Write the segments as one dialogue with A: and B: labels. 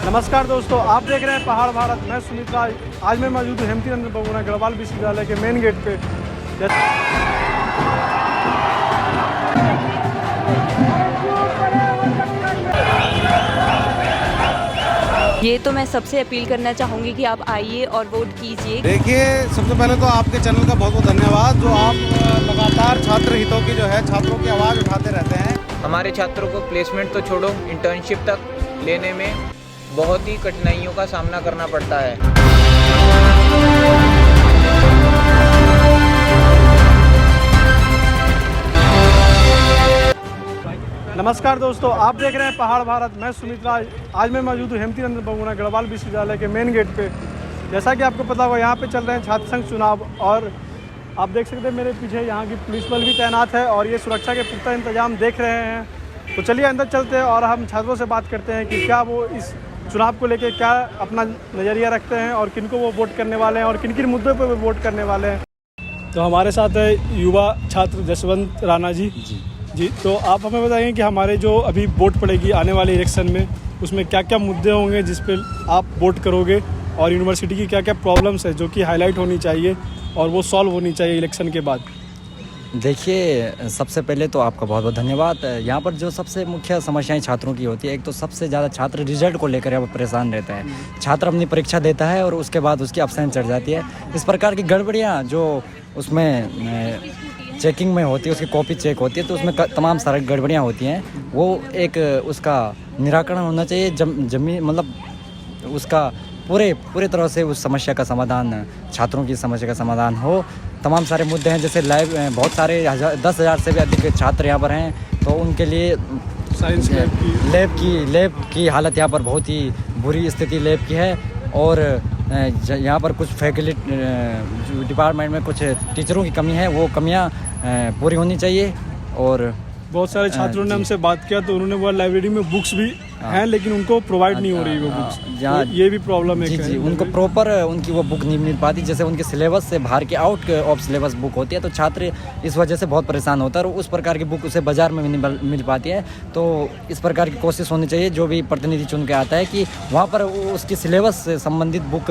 A: नमस्कार दोस्तों, आप देख रहे हैं पहाड़ भारत। मैं सुमित राज। आज मैं मौजूद हूँ हेमती नंदन बहुगुणा गढ़वाल विश्वविद्यालय के मेन गेट पे।
B: ये तो मैं सबसे अपील करना चाहूँगी कि आप आइए और वोट कीजिए।
C: देखिए, सबसे पहले तो आपके चैनल का बहुत बहुत धन्यवाद, जो आप लगातार छात्र हितों की जो है छात्रों की आवाज़ उठाते रहते हैं।
D: हमारे छात्रों को प्लेसमेंट तो छोड़ो, इंटर्नशिप तक लेने में बहुत ही कठिनाइयों का सामना करना पड़ता है।
A: नमस्कार दोस्तों, आप देख रहे हैं पहाड़ भारत। मैं सुमित राज। आज मैं मौजूद हूँ हेमती नंदन बहुगुणा गढ़वाल विश्वविद्यालय के मेन गेट पे। जैसा कि आपको पता होगा, यहाँ पे चल रहे हैं छात्र संघ चुनाव और आप देख सकते हैं मेरे पीछे यहाँ की पुलिस बल भी तैनात है और ये सुरक्षा के पुख्ता इंतजाम देख रहे हैं। तो चलिए अंदर चलते हैं और हम छात्रों से बात करते हैं कि क्या वो इस चुनाव को लेकर क्या अपना नज़रिया रखते हैं और किनको वो वोट करने वाले हैं और किन किन मुद्दों पर वो वोट करने वाले हैं। तो हमारे साथ है युवा छात्र जसवंत राणा जी। जी, तो आप हमें बताएंगे कि हमारे जो अभी वोट पड़ेगी आने वाले इलेक्शन में, उसमें क्या क्या मुद्दे होंगे जिस पे आप वोट करोगे और यूनिवर्सिटी की क्या क्या प्रॉब्लम्स है जो कि हाईलाइट होनी चाहिए और वो सॉल्व होनी चाहिए इलेक्शन के बाद।
E: देखिए, सबसे पहले तो आपका बहुत बहुत धन्यवाद। यहाँ पर जो सबसे मुख्य समस्याएं छात्रों की होती है, एक तो सबसे ज़्यादा छात्र रिजल्ट को लेकर यहाँ पर परेशान रहते हैं। छात्र अपनी परीक्षा देता है और उसके बाद उसकी अब्सेंट चढ़ जाती है। इस प्रकार की गड़बड़ियाँ जो उसमें चेकिंग में होती है, उसकी कॉपी चेक होती है, तो उसमें तमाम सारी गड़बड़ियाँ होती हैं। वो एक उसका निराकरण होना चाहिए। मतलब उसका पूरे तरह से उस समस्या का समाधान, छात्रों की समस्या का समाधान हो। तमाम सारे मुद्दे हैं, जैसे लाइव बहुत सारे 10,000 से भी अधिक छात्र यहाँ पर हैं, तो उनके लिए
A: साइंस
E: लैब की हालत यहाँ पर बहुत ही बुरी स्थिति लैब की है। और यहाँ पर कुछ फैकल्टी डिपार्टमेंट में कुछ टीचरों की कमी है, वो कमियाँ पूरी होनी चाहिए। और
A: बहुत सारे छात्रों ने हमसे बात किया तो उन्होंने बोला लाइब्रेरी में बुक्स भी हैं लेकिन उनको प्रोवाइड नहीं हो रही वो बुक्स। तो ये भी प्रॉब्लम है।
E: जी, उनको प्रॉपर उनकी वो बुक नहीं मिल पाती, जैसे उनके सिलेबस से बाहर के आउट ऑफ सिलेबस बुक होती है, तो छात्र इस वजह से बहुत परेशान होता है और उस प्रकार की बुक उसे बाज़ार में नहीं मिल पाती है। तो इस प्रकार की कोशिश होनी चाहिए, जो भी प्रतिनिधि चुन के आता है, कि वहाँ पर उसकी सिलेबस से संबंधित बुक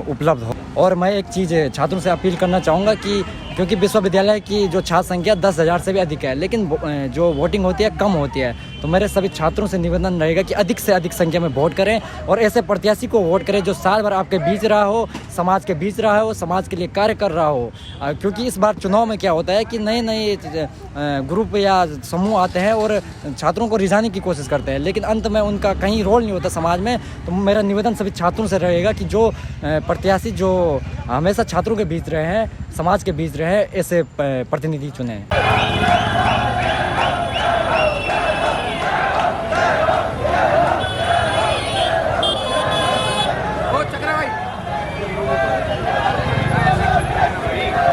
E: उपलब्ध हो। और मैं एक चीज़ छात्रों से अपील करना चाहूँगा कि क्योंकि विश्वविद्यालय की जो छात्र संख्या 10,000 से भी अधिक है, लेकिन जो वोटिंग होती है कम होती है, तो मेरे सभी छात्रों से निवेदन रहेगा कि अधिक से अधिक संख्या में वोट करें और ऐसे प्रत्याशी को वोट करें जो साल भर आपके बीच रहा हो, समाज के बीच रहा हो, समाज के लिए कार्य कर रहा हो। क्योंकि इस बार चुनाव में क्या होता है कि नए ग्रुप या समूह आते हैं और छात्रों को रिझाने की कोशिश करते हैं, लेकिन अंत में उनका कहीं रोल नहीं होता समाज में। तो मेरा निवेदन सभी छात्रों से रहेगा कि जो प्रत्याशी जो हमेशा छात्रों के बीच रहे हैं, समाज के बीच रहे हैं, ऐसे प्रतिनिधि चुने।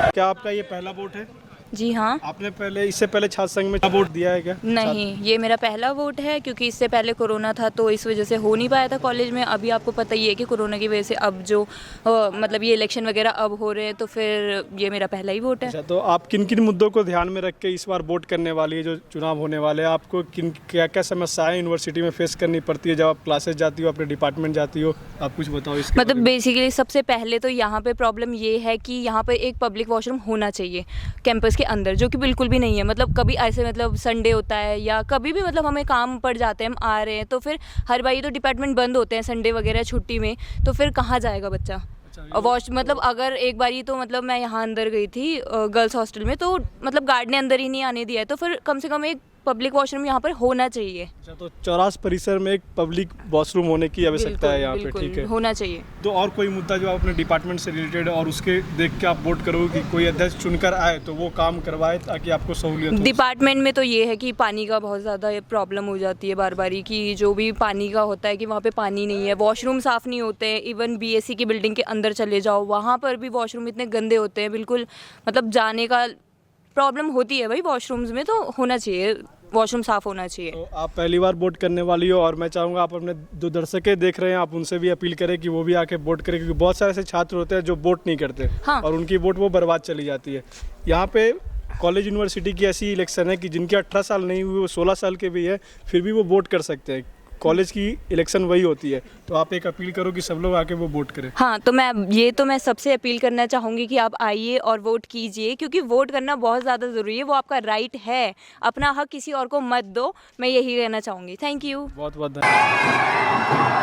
A: क्या आपका ये पहला वोट है?
B: जी हाँ।
A: आपने इससे पहले छात्र संघ में वोट दिया है क्या?
B: नहीं, ये मेरा पहला वोट है, क्योंकि इससे पहले कोरोना था तो इस वजह से हो नहीं पाया था कॉलेज में। अभी आपको पता ही है कि कोरोना की वजह से अब जो मतलब ये इलेक्शन वगैरह अब हो रहे हैं, तो फिर ये मेरा पहला ही वोट है।
A: अच्छा, तो आप किन किन मुद्दों को ध्यान में रख के इस बार वोट करने वाली है जो चुनाव होने वाले हैं? आपको क्या क्या समस्याएं यूनिवर्सिटी में फेस करनी पड़ती है जब आप क्लासेस जाती हो, अपने डिपार्टमेंट जाती हो? आप कुछ बताओ इसके
B: मतलब बेसिकली सबसे पहले तो यहाँ पे प्रॉब्लम ये है कि यहाँ पे एक पब्लिक वॉशरूम होना चाहिए कैंपस के अंदर, जो कि बिल्कुल भी नहीं है। मतलब कभी ऐसे मतलब संडे होता है या कभी भी मतलब हमें काम पड़ जाते हैं, हम आ रहे हैं, तो फिर हर बार ये तो डिपार्टमेंट बंद होते हैं संडे वगैरह छुट्टी में, तो फिर कहाँ जाएगा बच्चा? वॉश मतलब अगर एक बार तो मतलब मैं यहाँ अंदर गई थी गर्ल्स हॉस्टल में, तो मतलब गार्ड ने अंदर ही नहीं आने दिया है, तो फिर कम से कम एक पब्लिक वॉशरूम यहाँ पर होना चाहिए।
A: अच्छा, तो चौरास परिसर में एक पब्लिक वॉशरूम होने की आवश्यकता है यहाँ पे, ठीक है,
B: होना चाहिए।
A: तो और कोई मुद्दा जो आप अपने डिपार्टमेंट से रिलेटेड और उसके देख के आप वोट करोगे कि कोई अध्यक्ष चुनकर आए तो वो काम करवाए ताकि आपको सहूलियत हो?
B: डिपार्टमेंट में तो ये है कि पानी का बहुत ज़्यादा प्रॉब्लम हो जाती है बार बारी, कि जो भी पानी का होता है कि वहाँ पे पानी नहीं है, वॉशरूम साफ़ नहीं होते हैं। इवन बीएससी की बिल्डिंग के अंदर चले जाओ, वहाँ पर भी वॉशरूम इतने गंदे होते हैं, बिल्कुल मतलब जाने का प्रॉब्लम होती है भाई। वॉशरूम्स में तो होना चाहिए, वॉशरूम साफ़ होना चाहिए।
A: तो आप पहली बार वोट करने वाली हो और मैं चाहूँगा आप अपने जो दर्शकें देख रहे हैं आप उनसे भी अपील करें कि वो भी आके वोट करें, क्योंकि बहुत सारे ऐसे छात्र होते हैं जो वोट नहीं करते।
B: हाँ।
A: और उनकी वोट वो बर्बाद चली जाती है। यहाँ पे कॉलेज यूनिवर्सिटी की ऐसी इलेक्शन है कि जिनके 18 साल नहीं हुए, वो 16 साल के भी है, फिर भी वो वोट कर सकते हैं। कॉलेज की इलेक्शन वही होती है, तो आप एक अपील करो कि सब लोग आके वो वोट करें।
B: हाँ, तो मैं सबसे अपील करना चाहूँगी कि आप आइए और वोट कीजिए, क्योंकि वोट करना बहुत ज़्यादा ज़रूरी है, वो आपका राइट है, अपना हक किसी और को मत दो, मैं यही कहना चाहूँगी। Thank you.
A: बहुत बहुत धन्यवाद।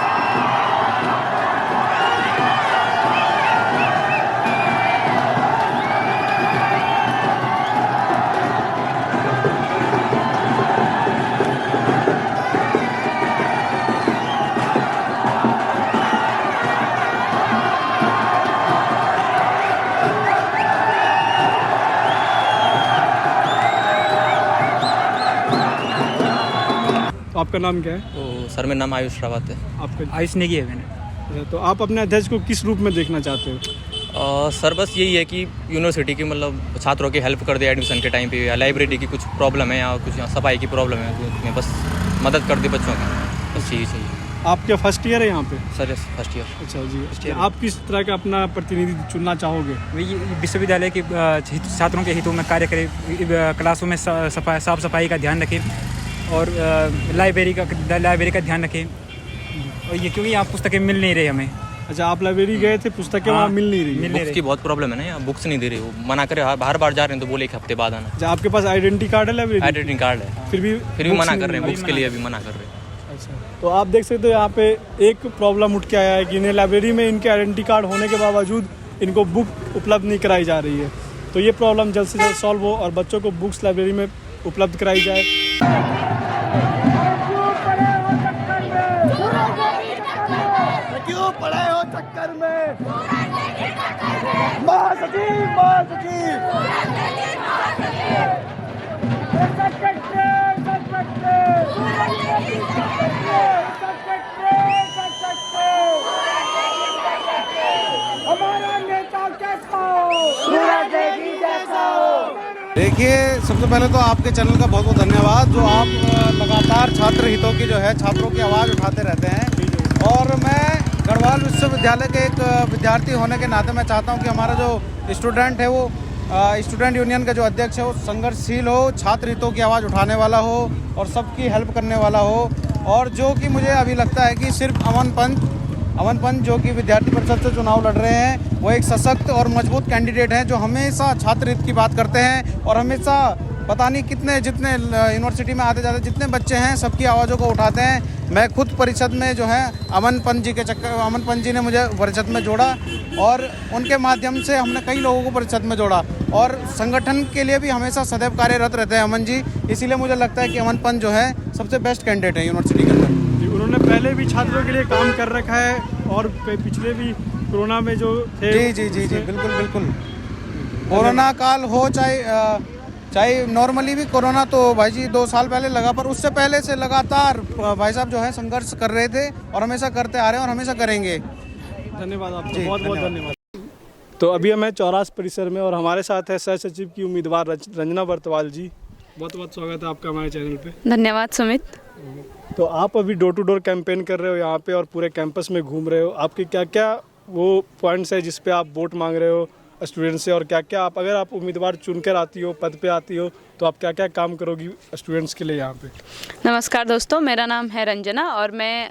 A: तो आपका नाम क्या है?
F: तो सर मेरा नाम आयुष रावत है।
A: आपका?
G: आयुष नेगी है मैंने।
A: तो आप अपने अध्यक्ष को किस रूप में देखना चाहते हो?
F: सर बस यही है कि यूनिवर्सिटी की मतलब छात्रों की हेल्प कर दे एडमिशन के टाइम पे, या लाइब्रेरी की कुछ प्रॉब्लम है या कुछ यहाँ सफाई की प्रॉब्लम है, तो उसमें बस मदद कर दे बच्चों की, बस यही चाहिए।
A: आप क्या फर्स्ट ईयर है यहाँ पे?
F: Sir yes, first year.
A: अच्छा जी, आप किस तरह का अपना प्रतिनिधि चुनना चाहोगे?
G: वही विश्वविद्यालय के छात्रों के हितों में कार्य करे, क्लासों में साफ सफाई का ध्यान रखें और लाइब्रेरी का ध्यान रखें। और ये क्योंकि यहाँ पुस्तकें मिल नहीं रही हमें।
A: अच्छा, आप लाइब्रेरी गए थे, पुस्तकें वहाँ मिल नहीं रही?
F: बुक्स की बहुत प्रॉब्लम है ना, यहाँ बुक्स नहीं दे रहे, वो मना करे, हर बार जा रहे हैं तो बोले एक हफ्ते बाद आना।
A: अच्छा, आपके पास आइडेंटिटी कार्ड है लाइब्रेरी?
F: आइडेंटिटी कार्ड है,
A: फिर भी
F: मना कर रहे हैं, बुक्स के लिए अभी मना कर रहे हैं।
A: अच्छा, तो आप देख सकते हो यहाँ पे एक प्रॉब्लम उठ के आया है कि इन्हें लाइब्रेरी में इनके आइडेंटिटी कार्ड होने के बावजूद इनको बुक उपलब्ध नहीं कराई जा रही है। तो ये प्रॉब्लम जल्द से जल्द सॉल्व हो और बच्चों को बुक्स लाइब्रेरी में उपलब्ध कराई जाए। क्यों पड़े हो चक्कर में? हमारा नेता कैसा हो?
C: देखिए, सबसे पहले तो आपके चैनल का बहुत बहुत धन्यवाद, जो आप लगातार छात्र हितों की जो है, छात्रों की आवाज़ उठाते रहते हैं। और मैं गढ़वाल विश्वविद्यालय के एक विद्यार्थी होने के नाते मैं चाहता हूं कि हमारा जो स्टूडेंट है वो स्टूडेंट यूनियन का जो अध्यक्ष है वो संघर्षशील हो, छात्र हितों की आवाज़ उठाने वाला हो और सबकी हेल्प करने वाला हो। और जो कि मुझे अभी लगता है कि सिर्फ अमन पंत जो कि विद्यार्थी परिषद से चुनाव लड़ रहे हैं, वो एक सशक्त और मजबूत कैंडिडेट हैं, जो हमेशा छात्र हित की बात करते हैं और हमेशा पता नहीं जितने यूनिवर्सिटी में आते जाते जितने बच्चे हैं सबकी आवाज़ों को उठाते हैं। मैं खुद परिषद में जो है अमन पंत जी ने मुझे परिषद में जोड़ा और उनके माध्यम से हमने कई लोगों को परिषद में जोड़ा और संगठन के लिए भी हमेशा सदैव कार्यरत रहते हैं अमन जी। इसीलिए मुझे लगता है कि अमन पंत जो है सबसे बेस्ट कैंडिडेट है यूनिवर्सिटी के अंदर।
A: उन्होंने पहले भी छात्रों के लिए काम कर रखा है और पिछले भी कोरोना में जो थे।
C: जी बिल्कुल। कोरोना काल हो चाहे नॉर्मली भी कोरोना तो भाई जी 2 साल पहले लगा, पर उससे पहले से लगातार भाई साहब जो है संघर्ष कर रहे थे और हमेशा करते आ रहे हैं और हमेशा करेंगे।
A: धन्यवाद आपको, बहुत बहुत धन्यवाद। तो अभी हम चौरास परिसर में और हमारे साथ है सह सचिव की उम्मीदवार रंजना बर्तवाल जी। बहुत बहुत स्वागत है आपका हमारे चैनल पे।
H: धन्यवाद सुमित।
A: तो आप अभी डोर टू डोर कैंपेन कर रहे हो यहाँ पे और पूरे कैंपस में घूम रहे हो, आपके क्या क्या वो पॉइंट्स है जिस पे आप वोट मांग रहे हो स्टूडेंट से, और क्या क्या आप अगर आप उम्मीदवार चुनकर आती हो, पद पे आती हो, तो आप क्या क्या काम करोगी स्टूडेंट्स के लिए यहाँ पे?
H: नमस्कार दोस्तों, मेरा नाम है रंजना और मैं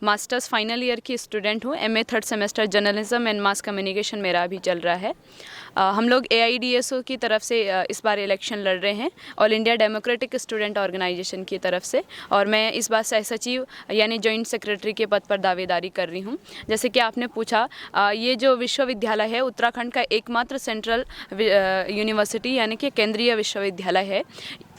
H: मास्टर्स फाइनल ईयर की स्टूडेंट हूँ। MA 3rd semester journalism and mass communication मेरा अभी चल रहा है। हम लोग AIDSO की तरफ से इस बार इलेक्शन लड़ रहे हैं, all India democratic student organisation की तरफ से, और मैं इस बार सह सचिव यानी जॉइंट सेक्रेटरी के पद पर दावेदारी कर रही हूँ। जैसे कि आपने पूछा, ये जो विश्वविद्यालय है उत्तराखंड का एकमात्र सेंट्रल यूनिवर्सिटी यानी कि केंद्रीय विश्वविद्यालय है।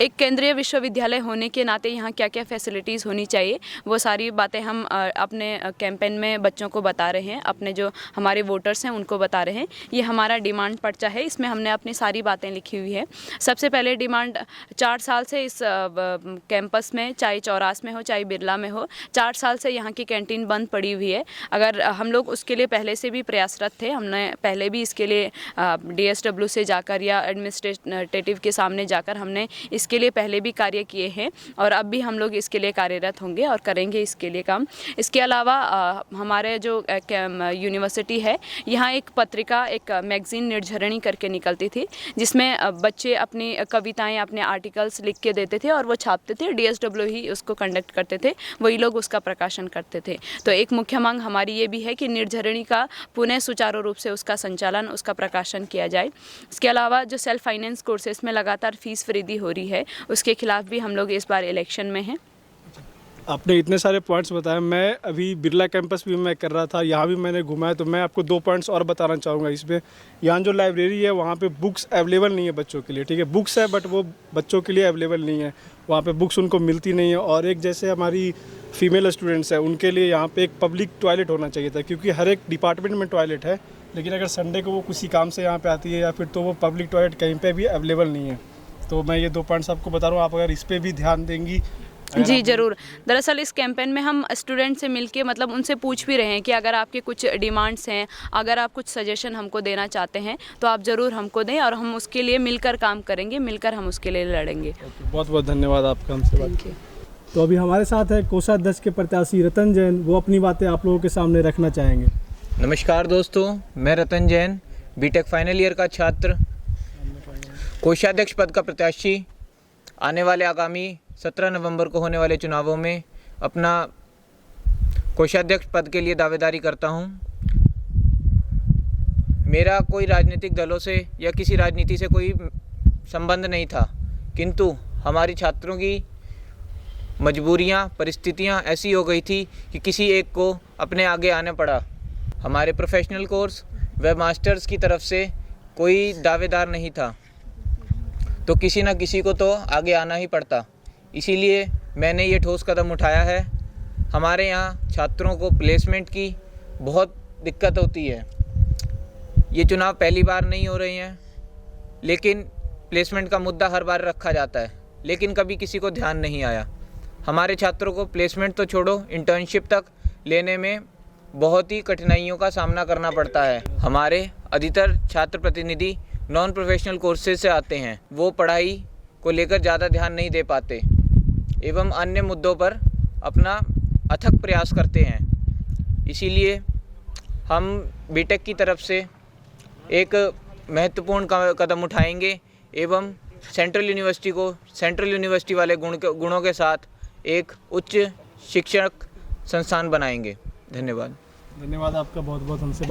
H: एक केंद्रीय विश्वविद्यालय होने के नाते यहाँ क्या क्या फैसिलिटीज़ होनी चाहिए वो सारी बातें हम अपने कैंपेन में बच्चों को बता रहे हैं, अपने जो हमारे वोटर्स हैं उनको बता रहे हैं। ये हमारा डिमांड पर्चा है, इसमें हमने अपनी सारी बातें लिखी हुई है। सबसे पहले डिमांड 4 साल से इस कैंपस में, चाहे चौरास में हो चाहे बिरला में हो, 4 साल से यहाँ की कैंटीन बंद पड़ी हुई है। अगर हम लोग उसके लिए पहले से भी प्रयासरत थे, हमने पहले भी इसके लिए DSW से जाकर या एडमिनिस्ट्रेटिव के सामने जाकर हमने इसके लिए पहले भी कार्य किए हैं और अब भी हम लोग इसके लिए कार्यरत होंगे और करेंगे इसके लिए काम। इसके अलावा हमारे जो यूनिवर्सिटी है, यहाँ एक पत्रिका, एक मैगज़ीन निर्झरणी करके निकलती थी, जिसमें बच्चे अपनी कविताएं, अपने आर्टिकल्स लिख के देते थे और वो छापते थे। DSW ही उसको कंडक्ट करते थे, वही लोग उसका प्रकाशन करते थे। तो एक मुख्य मांग हमारी ये भी है कि निर्झरणी का पुनः सुचारू रूप से उसका संचालन, उसका प्रकाशन किया जाए। इसके अलावा जो सेल्फ फाइनेंस कोर्सेज में लगातार फीस वृद्धि हो रही है, उसके खिलाफ भी हम लोग इस बार इलेक्शन में हैं।
A: आपने इतने सारे पॉइंट्स बताए। मैं अभी बिरला कैंपस भी मैं कर रहा था, यहाँ भी मैंने घुमा है, तो मैं आपको 2 पॉइंट्स और बताना चाहूँगा इसमें। यहाँ जो लाइब्रेरी है वहाँ पे बुक्स अवेलेबल नहीं है बच्चों के लिए, ठीक है। बुक्स है बट वो बच्चों के लिए अवेलेबल नहीं है, वहाँ पे बुक्स उनको मिलती नहीं है। और एक जैसे हमारी फीमेल स्टूडेंट्स हैं, उनके लिए यहाँ पे एक पब्लिक टॉयलेट होना चाहिए था, क्योंकि हर एक डिपार्टमेंट में टॉयलेट है, लेकिन अगर संडे को वो किसी काम से यहाँ पे आती है या फिर तो वो पब्लिक टॉयलेट कहीं पे भी अवेलेबल नहीं है। तो मैं ये 2 पॉइंट्स आपको बता रहा हूँ, आप अगर इस पर भी ध्यान देंगी।
H: जी ज़रूर। दरअसल इस कैंपेन में हम स्टूडेंट से मिलके मतलब उनसे पूछ भी रहे हैं कि अगर आपके कुछ डिमांड्स हैं, अगर आप कुछ सजेशन हमको देना चाहते हैं तो आप ज़रूर हमको दें और हम उसके लिए मिलकर काम करेंगे, मिलकर हम उसके लिए लड़ेंगे।
A: बहुत बहुत धन्यवाद आपका हमसे बात किया। तो अभी हमारे साथ है कोषाध्यक्ष के प्रत्याशी रतन जैन, वो अपनी बातें आप लोगों के सामने रखना चाहेंगे।
D: नमस्कार दोस्तों, मैं रतन जैन, बीटेक फाइनल ईयर का छात्र, कोषाध्यक्ष पद का प्रत्याशी। आने वाले आगामी 17 नवंबर को होने वाले चुनावों में अपना कोषाध्यक्ष पद के लिए दावेदारी करता हूं। मेरा कोई राजनीतिक दलों से या किसी राजनीति से कोई संबंध नहीं था, किंतु हमारी छात्रों की मजबूरियां, परिस्थितियां ऐसी हो गई थी कि किसी एक को अपने आगे आना पड़ा। हमारे प्रोफेशनल कोर्स व मास्टर्स की तरफ से कोई दावेदार नहीं था, तो किसी न किसी को तो आगे आना ही पड़ता। इसीलिए मैंने ये ठोस कदम उठाया है। हमारे यहाँ छात्रों को प्लेसमेंट की बहुत दिक्कत होती है। ये चुनाव पहली बार नहीं हो रहे हैं, लेकिन प्लेसमेंट का मुद्दा हर बार रखा जाता है, लेकिन कभी किसी को ध्यान नहीं आया। हमारे छात्रों को प्लेसमेंट तो छोड़ो, इंटर्नशिप तक लेने में बहुत ही कठिनाइयों का सामना करना पड़ता है। हमारे अधिकतर छात्र प्रतिनिधि नॉन प्रोफेशनल कोर्सेज से आते हैं, वो पढ़ाई को लेकर ज़्यादा ध्यान नहीं दे पाते एवं अन्य मुद्दों पर अपना अथक प्रयास करते हैं। इसीलिए हम बीटेक की तरफ से एक महत्वपूर्ण कदम उठाएंगे एवं सेंट्रल यूनिवर्सिटी को सेंट्रल यूनिवर्सिटी वाले गुणों के साथ एक उच्च शिक्षक संस्थान बनाएंगे। धन्यवाद।
A: धन्यवाद आपका बहुत बहुत हमसे बात